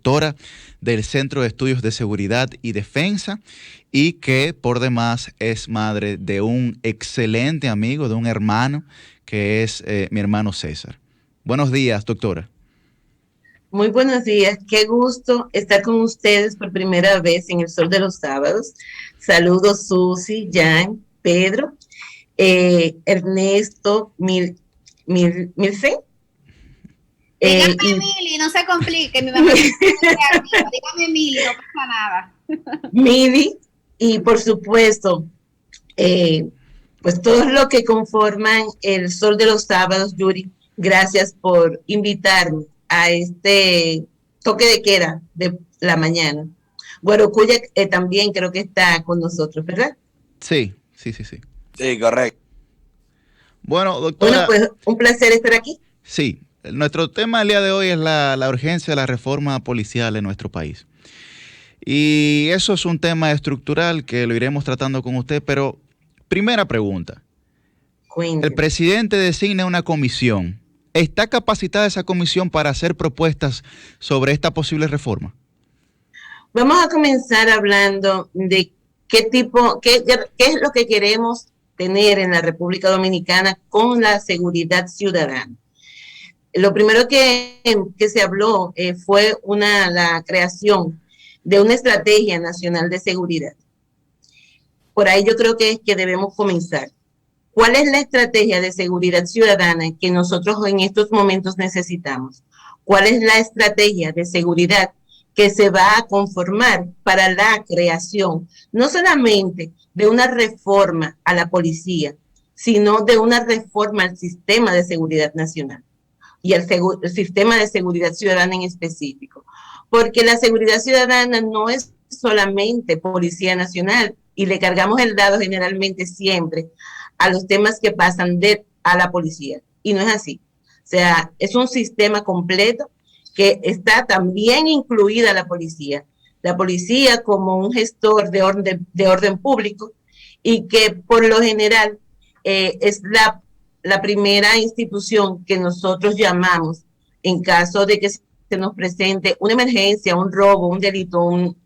directora del Centro de Estudios de Seguridad y Defensa y que por demás es madre de un excelente amigo, de un hermano, que es mi hermano César. Buenos días, doctora. Muy buenos días, qué gusto estar con ustedes por primera vez en el Sol de los Sábados. Saludos Susi, Jan, Pedro, Ernesto, Milfe. Dígame Mili, no se complique, mi mamá dígame Mili, no pasa nada. Mili, y por supuesto, pues todos los que conforman el Sol de los Sábados. Yuri, gracias por invitarme a este toque de queda de la mañana. Guarocuya también creo que está con nosotros, ¿verdad? Sí. Sí, correcto. Bueno, doctora. Bueno, pues un placer estar aquí. Sí, nuestro tema el día de hoy es la urgencia de la reforma policial en nuestro país. Y eso es un tema estructural que lo iremos tratando con usted, pero primera pregunta. Cuénteme. El presidente designa una comisión. ¿Está capacitada esa comisión para hacer propuestas sobre esta posible reforma? Vamos a comenzar hablando de qué es lo que queremos tener en la República Dominicana con la seguridad ciudadana. Lo primero que se habló fue la creación de una estrategia nacional de seguridad. Por ahí yo creo que es que debemos comenzar. ¿Cuál es la estrategia de seguridad ciudadana que nosotros en estos momentos necesitamos? ¿Cuál es la estrategia de seguridad que se va a conformar para la creación, no solamente de una reforma a la policía, sino de una reforma al sistema de seguridad nacional y al sistema de seguridad ciudadana en específico? Porque la seguridad ciudadana no es solamente Policía Nacional y le cargamos el dado generalmente siempre a los temas que pasan a la policía. Y no es así. O sea, es un sistema completo que está también incluida la policía como un gestor de orden público y que por lo general es la primera institución que nosotros llamamos en caso de que se nos presente una emergencia, un robo, un delito, un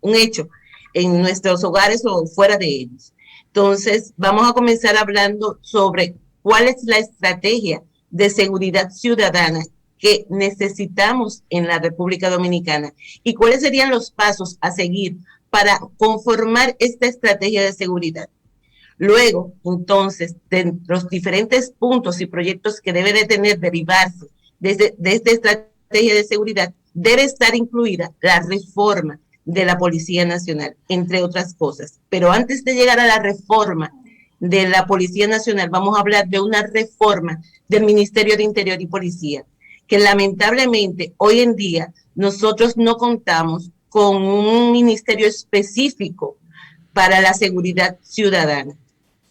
hecho en nuestros hogares o fuera de ellos. Entonces, vamos a comenzar hablando sobre cuál es la estrategia de seguridad ciudadana que necesitamos en la República Dominicana y cuáles serían los pasos a seguir para conformar esta estrategia de seguridad. Luego, entonces, de los diferentes puntos y proyectos que debe de derivarse de esta estrategia de seguridad, debe estar incluida la reforma de la Policía Nacional, entre otras cosas. Pero antes de llegar a la reforma de la Policía Nacional, vamos a hablar de una reforma del Ministerio de Interior y Policía, que lamentablemente hoy en día nosotros no contamos con un ministerio específico para la seguridad ciudadana.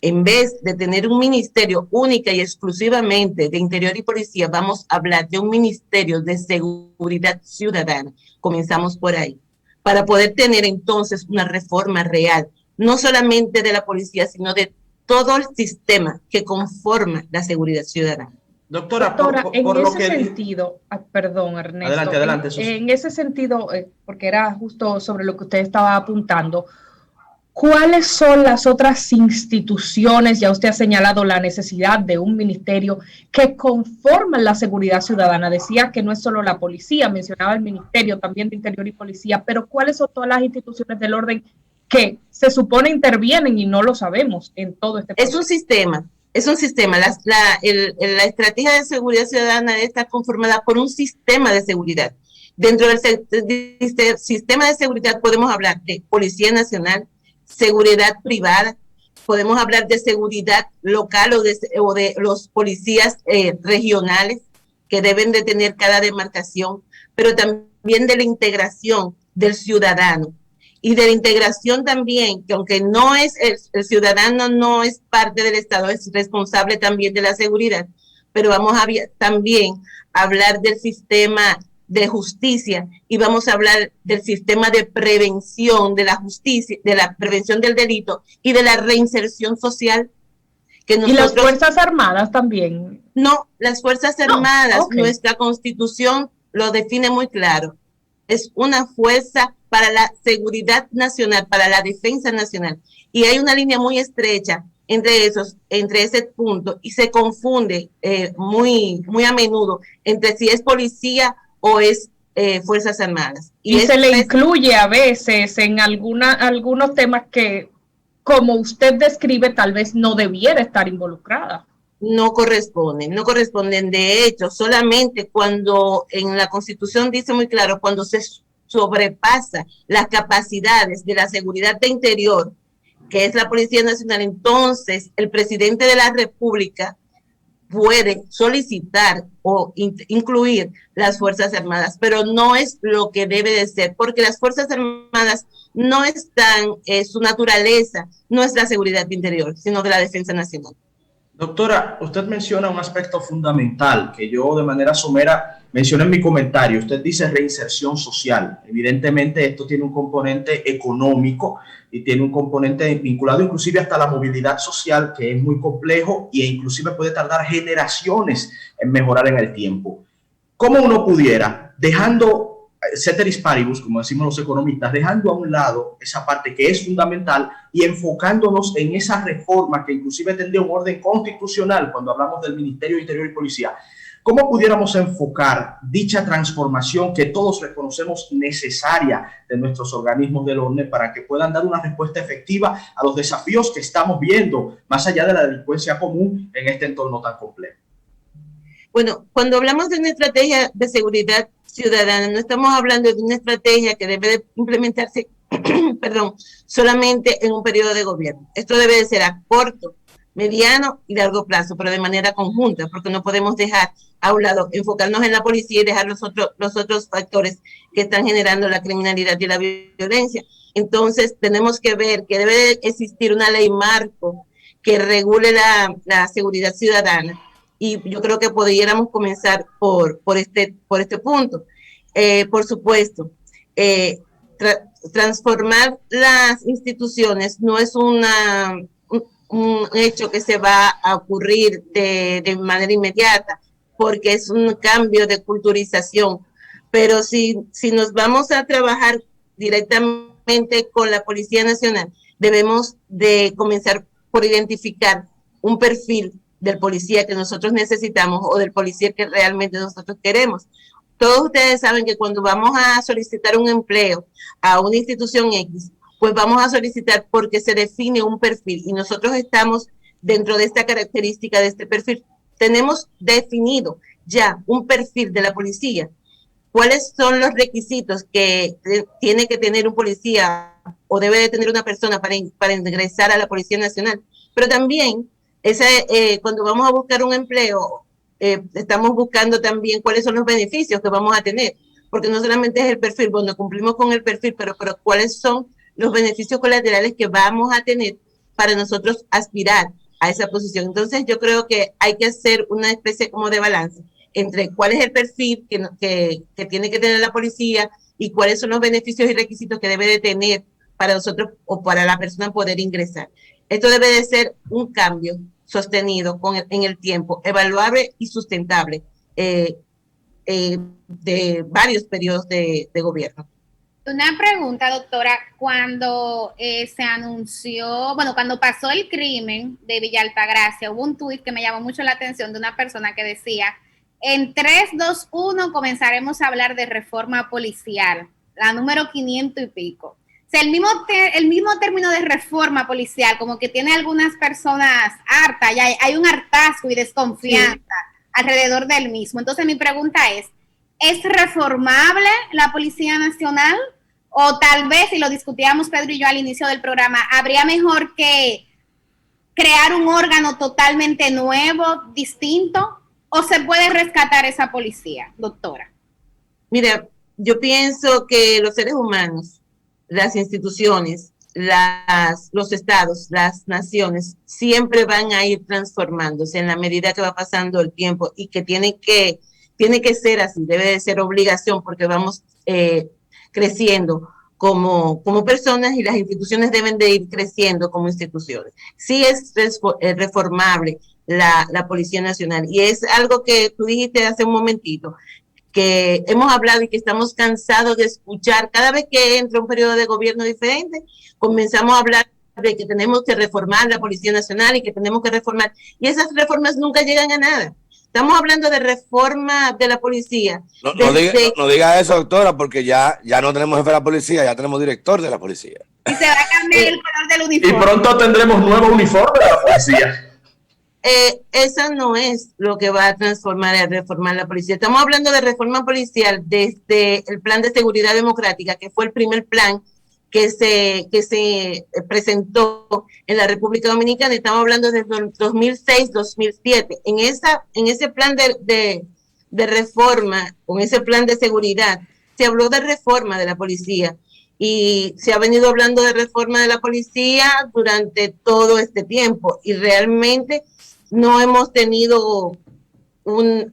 En vez de tener un ministerio única y exclusivamente de Interior y Policía, vamos a hablar de un ministerio de seguridad ciudadana. Comenzamos por ahí, para poder tener entonces una reforma real, no solamente de la policía, sino de todo el sistema que conforma la seguridad ciudadana. Doctora, en ese sentido, perdón, Ernesto. Adelante. En ese sentido, porque era justo sobre lo que usted estaba apuntando, ¿cuáles son las otras instituciones? Ya usted ha señalado la necesidad de un ministerio que conforman la seguridad ciudadana. Decía que no es solo la policía, mencionaba el Ministerio también de Interior y Policía, pero ¿cuáles son todas las instituciones del orden que se supone intervienen y no lo sabemos en todo este proceso? Es un sistema. La estrategia de seguridad ciudadana está conformada por un sistema de seguridad. Dentro del sistema de seguridad podemos hablar de Policía Nacional, seguridad privada, podemos hablar de seguridad local o de los policías regionales que deben de tener cada demarcación, pero también de la integración del ciudadano y de la integración también, que aunque no es el ciudadano no es parte del Estado, es responsable también de la seguridad, pero vamos a también hablar del sistema de justicia y vamos a hablar del sistema de prevención de la justicia, de la prevención del delito y de la reinserción social. ¿Y las Fuerzas Armadas también? No, las Fuerzas Armadas, okay. Nuestra Constitución lo define muy claro. Es una fuerza para la seguridad nacional, para la defensa nacional. Y hay una línea muy estrecha entre ese punto, y se confunde muy a menudo entre si es policía o es Fuerzas Armadas. Y se le incluye a veces en algunos temas que, como usted describe, tal vez no debiera estar involucrada. No corresponden. De hecho, solamente cuando en la Constitución dice muy claro, cuando se sobrepasa las capacidades de la seguridad de interior, que es la Policía Nacional, entonces el presidente de la República puede solicitar o incluir las Fuerzas Armadas, pero no es lo que debe de ser, porque las Fuerzas Armadas no están, su naturaleza no es la seguridad interior, sino de la defensa nacional. Doctora, usted menciona un aspecto fundamental que yo de manera somera mencioné en mi comentario. Usted dice reinserción social. Evidentemente esto tiene un componente económico y tiene un componente vinculado inclusive hasta la movilidad social, que es muy complejo e inclusive puede tardar generaciones en mejorar en el tiempo. ¿Cómo uno pudiera, dejando ceteris paribus, como decimos los economistas, dejando a un lado esa parte que es fundamental y enfocándonos en esa reforma que inclusive tendría un orden constitucional cuando hablamos del Ministerio de Interior y Policía? ¿Cómo pudiéramos enfocar dicha transformación que todos reconocemos necesaria de nuestros organismos del orden para que puedan dar una respuesta efectiva a los desafíos que estamos viendo, más allá de la delincuencia común en este entorno tan complejo? Bueno, cuando hablamos de una estrategia de seguridad ciudadana, no estamos hablando de una estrategia que debe de implementarse solamente en un periodo de gobierno. Esto debe de ser a corto, mediano y largo plazo, pero de manera conjunta, porque no podemos dejar a un lado, enfocarnos en la policía y dejar los otros factores que están generando la criminalidad y la violencia. Entonces, tenemos que ver que debe de existir una ley marco que regule la seguridad ciudadana, y yo creo que pudiéramos comenzar por este punto. Por supuesto, transformar las instituciones no es un hecho que se va a ocurrir de manera inmediata, porque es un cambio de culturización. Pero si nos vamos a trabajar directamente con la Policía Nacional, debemos de comenzar por identificar un perfil del policía que nosotros necesitamos o del policía que realmente nosotros queremos. Todos ustedes saben que cuando vamos a solicitar un empleo a una institución X, pues vamos a solicitar porque se define un perfil y nosotros estamos dentro de esta característica de este perfil. Tenemos definido ya un perfil de la policía. ¿Cuáles son los requisitos que tiene que tener un policía o debe de tener una persona para ingresar a la Policía Nacional? Pero también cuando vamos a buscar un empleo, estamos buscando también cuáles son los beneficios que vamos a tener, porque no solamente es el perfil, bueno, cumplimos con el perfil, pero cuáles son los beneficios colaterales que vamos a tener para nosotros aspirar a esa posición. Entonces yo creo que hay que hacer una especie como de balance entre cuál es el perfil que tiene que tener la policía y cuáles son los beneficios y requisitos que debe de tener para nosotros o para la persona poder ingresar. Esto debe de ser un cambio sostenido en el tiempo, evaluable y sustentable de varios periodos de gobierno. Una pregunta, doctora, cuando se anunció, cuando pasó el crimen de Villa Altagracia, hubo un tuit que me llamó mucho la atención de una persona que decía, en 3, 2, 1 comenzaremos a hablar de reforma policial, la número 500 y pico. O sea, el mismo término de reforma policial, como que tiene algunas personas hartas, ya hay un hartazgo y desconfianza alrededor del mismo. Entonces mi pregunta ¿es reformable la Policía Nacional? O tal vez, si lo discutíamos Pedro y yo al inicio del programa, habría mejor que crear un órgano totalmente nuevo, distinto, o se puede rescatar esa policía, doctora. Mira, yo pienso que los seres humanos, las instituciones, los estados, las naciones, siempre van a ir transformándose en la medida que va pasando el tiempo y que tiene que ser así, debe de ser obligación porque vamos creciendo como personas y las instituciones deben de ir creciendo como instituciones. Sí es reformable la Policía Nacional y es algo que tú dijiste hace un momentito. que hemos hablado y que estamos cansados de escuchar. Cada vez que entra un periodo de gobierno diferente, comenzamos a hablar de que tenemos que reformar la Policía Nacional y que tenemos que reformar, y esas reformas nunca llegan a nada. Estamos hablando de reforma de la policía. No diga eso, doctora, porque ya no tenemos jefe de la policía, ya tenemos director de la policía. Y se va a cambiar el color del uniforme. Y pronto tendremos nuevo uniforme de la policía. Eso no es lo que va a transformar y a reformar la policía. Estamos hablando de reforma policial desde el Plan de Seguridad Democrática, que fue el primer plan que se presentó en la República Dominicana. Estamos hablando desde 2006-2007. En ese plan de reforma, con ese plan de seguridad, se habló de reforma de la policía. Y se ha venido hablando de reforma de la policía durante todo este tiempo. Y realmente no hemos tenido una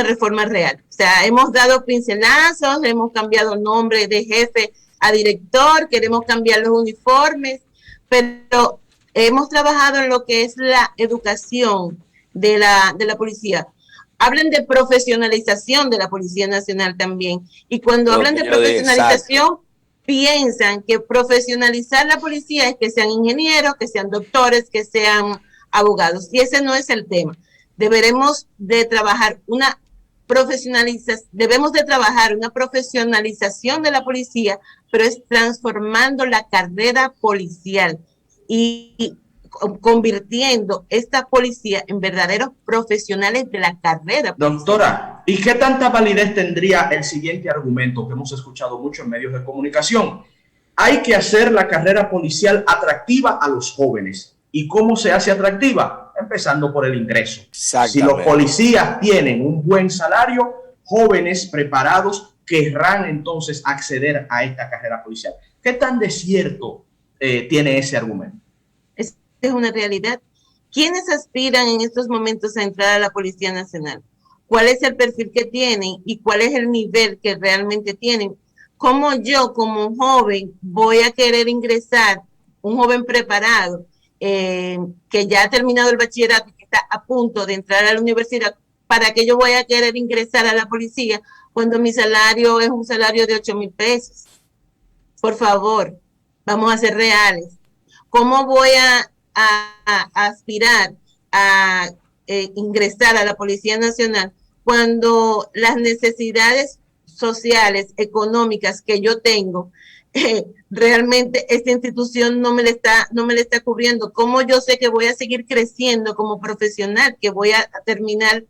reforma real. O sea, hemos dado pincelazos, hemos cambiado el nombre de jefe a director, queremos cambiar los uniformes, pero hemos trabajado en lo que es la educación de la policía. Hablan de profesionalización de la Policía Nacional también, y cuando hablan de profesionalización, piensan que profesionalizar la policía es que sean ingenieros, que sean doctores, que sean abogados, y ese no es el tema. Debemos de trabajar una profesionalización de la policía, pero es transformando la carrera policial y convirtiendo esta policía en verdaderos profesionales de la carrera policial. Doctora, ¿y qué tanta validez tendría el siguiente argumento que hemos escuchado mucho en medios de comunicación? Hay que hacer la carrera policial atractiva a los jóvenes. ¿Y cómo se hace atractiva? Empezando por el ingreso. Si los policías tienen un buen salario, jóvenes preparados querrán entonces acceder a esta carrera policial. ¿Qué tan desierto tiene ese argumento? Es una realidad. ¿Quiénes aspiran en estos momentos a entrar a la Policía Nacional? ¿Cuál es el perfil que tienen y cuál es el nivel que realmente tienen? ¿Cómo yo, como joven, voy a querer ingresar, un joven preparado, que ya ha terminado el bachillerato, que está a punto de entrar a la universidad, para que yo voy a querer ingresar a la policía cuando mi salario es un salario de 8,000 pesos? Por favor, vamos a ser reales. ¿Cómo voy a aspirar a ingresar a la Policía Nacional cuando las necesidades sociales, económicas que yo tengo, realmente esta institución no me la está cubriendo? ¿Cómo yo sé que voy a seguir creciendo como profesional, que voy a terminar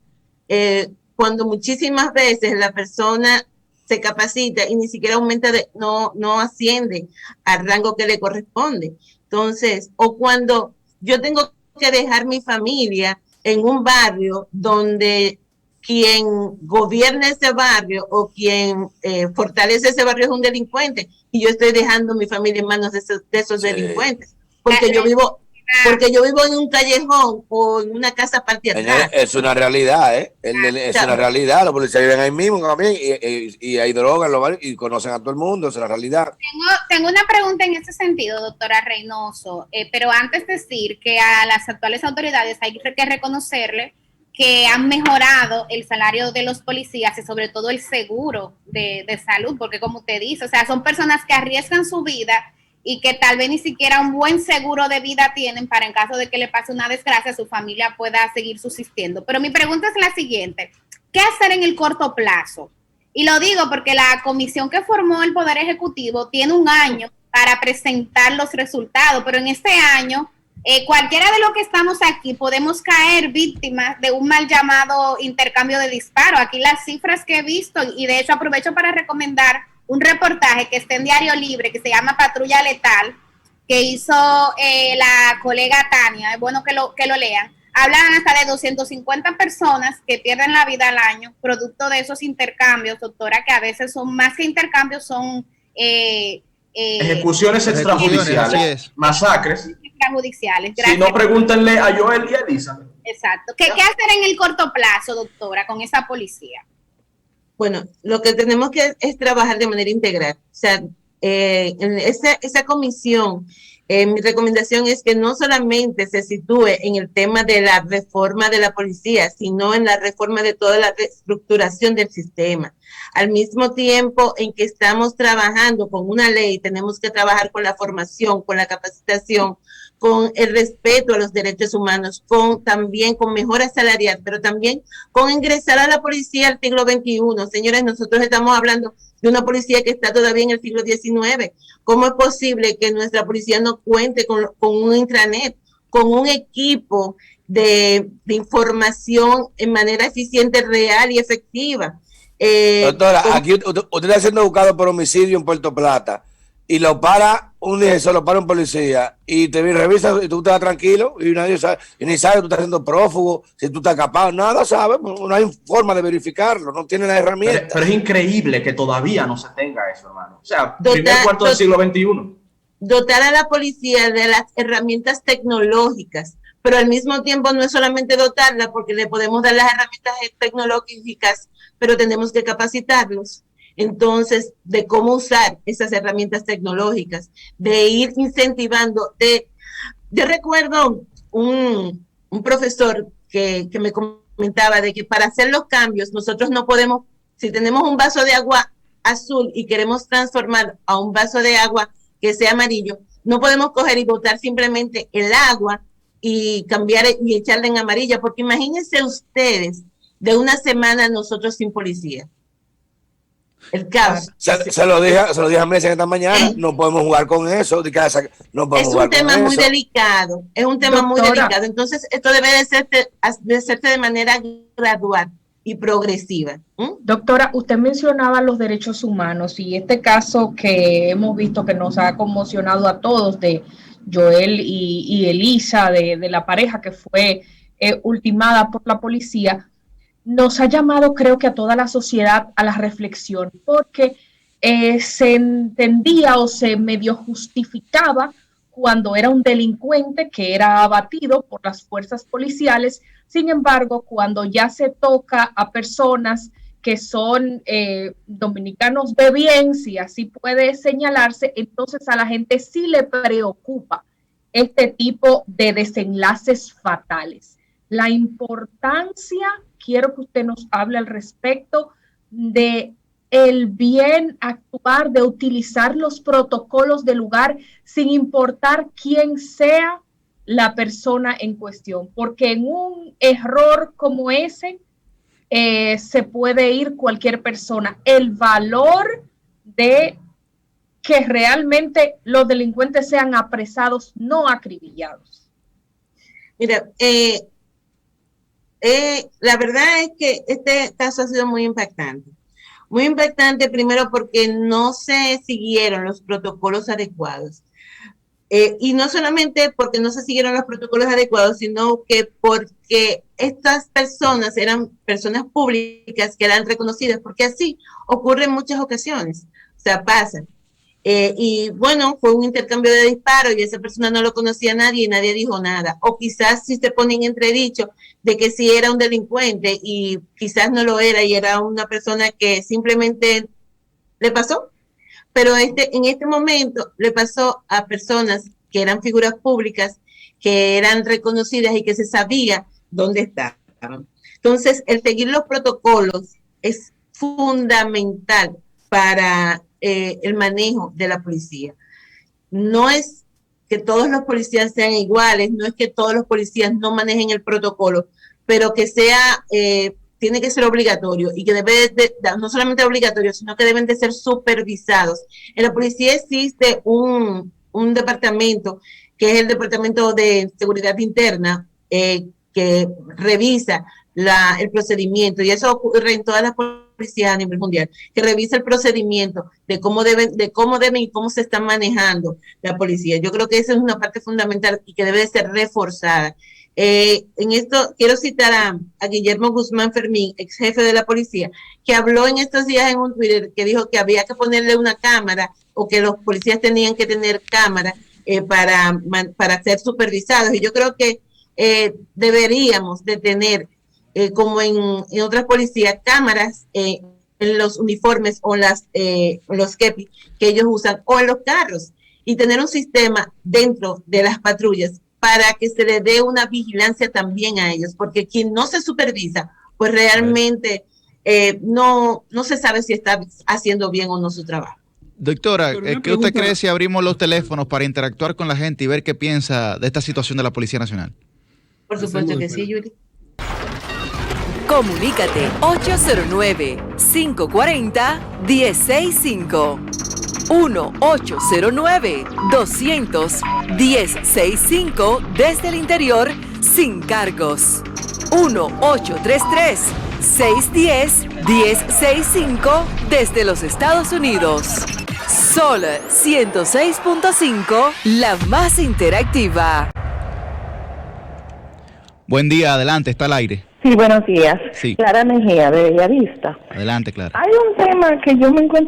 cuando muchísimas veces la persona se capacita y ni siquiera aumenta, no asciende al rango que le corresponde? Entonces, o cuando yo tengo que dejar mi familia en un barrio donde quien gobierna ese barrio o quien fortalece ese barrio es un delincuente, y yo estoy dejando mi familia en manos de esos delincuentes, porque yo vivo en un callejón o en una casa partida atrás. Es una realidad, es una realidad. Los policías viven ahí mismo también y hay drogas y conocen a todo el mundo, es la realidad. Tengo una pregunta en ese sentido, doctora Reynoso, pero antes decir que a las actuales autoridades hay que reconocerle que han mejorado el salario de los policías y sobre todo el seguro de salud, porque como usted dice, o sea, son personas que arriesgan su vida y que tal vez ni siquiera un buen seguro de vida tienen para, en caso de que le pase una desgracia, su familia pueda seguir subsistiendo. Pero mi pregunta es la siguiente: ¿qué hacer en el corto plazo? Y lo digo porque la comisión que formó el Poder Ejecutivo tiene un año para presentar los resultados, pero en este año cualquiera de los que estamos aquí podemos caer víctimas de un mal llamado intercambio de disparos. Aquí las cifras que he visto, y de hecho aprovecho para recomendar un reportaje que está en Diario Libre, que se llama Patrulla Letal, que hizo la colega Tania, es bueno que lo lean. Hablan hasta de 250 personas que pierden la vida al año, producto de esos intercambios, doctora, que a veces son más que intercambios, son ejecuciones extrajudiciales, masacres. Extrajudiciales. Si no, pregúntenle a Joel y a Elisa. Exacto. ¿Qué hacer en el corto plazo, doctora, con esa policía? Bueno, lo que tenemos que es trabajar de manera integral. O sea, esa comisión Mi recomendación es que no solamente se sitúe en el tema de la reforma de la policía, sino en la reforma de toda la reestructuración del sistema. Al mismo tiempo en que estamos trabajando con una ley, tenemos que trabajar con la formación, con la capacitación, con el respeto a los derechos humanos, también con mejora salarial, pero también con ingresar a la policía al siglo XXI. Señores, nosotros estamos hablando de una policía que está todavía en el siglo XIX. ¿Cómo es posible que nuestra policía no cuente con un intranet, con un equipo de información en manera eficiente, real y efectiva? Doctora, aquí usted está siendo buscado por homicidio en Puerto Plata y lo para lo para un policía y te revisa y tú estás tranquilo y nadie sabe, y ni sabe si tú estás siendo prófugo, si tú estás capaz, nada sabe, no hay forma de verificarlo, no tiene la herramienta. Pero es increíble que todavía no se tenga eso, hermano. O sea, primer cuarto del siglo XXI. Dotar a la policía de las herramientas tecnológicas, pero al mismo tiempo no es solamente dotarla, porque le podemos dar las herramientas tecnológicas, pero tenemos que capacitarlos. Entonces, de cómo usar esas herramientas tecnológicas, de ir incentivando. Yo recuerdo un profesor que me comentaba de que para hacer los cambios, nosotros no podemos, si tenemos un vaso de agua azul y queremos transformar a un vaso de agua que sea amarillo, no podemos coger y botar simplemente el agua y cambiar y echarla en amarilla, porque imagínense ustedes de una semana nosotros sin policía. El caos. Se lo dije a Messi esta mañana, no podemos jugar con eso. Es un tema muy delicado, muy delicado. Entonces, esto debe de hacerse de manera gradual y progresiva. Doctora, usted mencionaba los derechos humanos y este caso que hemos visto que nos ha conmocionado a todos de Joel y Elisa, de la pareja que fue ultimada por la policía, nos ha llamado, creo que a toda la sociedad, a la reflexión, porque se entendía o se medio justificaba cuando era un delincuente que era abatido por las fuerzas policiales. Sin embargo, cuando ya se toca a personas que son dominicanos de bien, si así puede señalarse, entonces a la gente sí le preocupa este tipo de desenlaces fatales. La importancia, quiero que usted nos hable al respecto de el bien actuar, de utilizar los protocolos del lugar sin importar quién sea la persona en cuestión, porque en un error como ese se puede ir cualquier persona. El valor de que realmente los delincuentes sean apresados, no acribillados. Mira, la verdad es que este caso ha sido muy impactante. Muy impactante primero porque no se siguieron los protocolos adecuados. Y no solamente porque no se siguieron los protocolos adecuados, sino que porque estas personas eran personas públicas que eran reconocidas, porque así ocurre en muchas ocasiones. O sea, pasa. Y bueno, fue un intercambio de disparos y esa persona no lo conocía a nadie y nadie dijo nada. O quizás si se pone en entredicho de que sí era un delincuente y quizás no lo era y era una persona que simplemente le pasó. Pero en este momento le pasó a personas que eran figuras públicas, que eran reconocidas y que se sabía dónde estaban. Entonces, el seguir los protocolos es fundamental para el manejo de la policía. No es que todos los policías sean iguales, no es que todos los policías no manejen el protocolo, pero que sea, tiene que ser obligatorio y que no solamente obligatorio, sino que deben de ser supervisados. En la policía existe un departamento, que es el Departamento de Seguridad Interna, que revisa el procedimiento, y eso ocurre en todas las policías a nivel mundial, que revisa el procedimiento de cómo deben y cómo se está manejando la policía. Yo creo que esa es una parte fundamental y que debe de ser reforzada. En esto quiero citar a Guillermo Guzmán Fermín, ex jefe de la policía, que habló en estos días en un Twitter, que dijo que había que ponerle una cámara o que los policías tenían que tener cámara para ser supervisados. Y yo creo que deberíamos de tener, como en otras policías, cámaras en los uniformes o los kepi que ellos usan, o en los carros. y tener un sistema dentro de las patrullas para que se le dé una vigilancia también a ellos, porque quien no se supervisa, pues realmente no se sabe si está haciendo bien o no su trabajo. Doctora, ¿qué usted cree si abrimos los teléfonos para interactuar con la gente y ver qué piensa de esta situación de la Policía Nacional? Por supuesto que sí, Yuri. Comunícate 809-540-1065. 1-809-200-1065 desde el interior sin cargos. 1-833-610-1065 desde los Estados Unidos. Sol 106.5, la más interactiva. Buen día, adelante, está al aire. Sí, buenos días. Sí. Clara Mejía, de Bellavista. Adelante, Clara. Hay un tema que yo me encuentro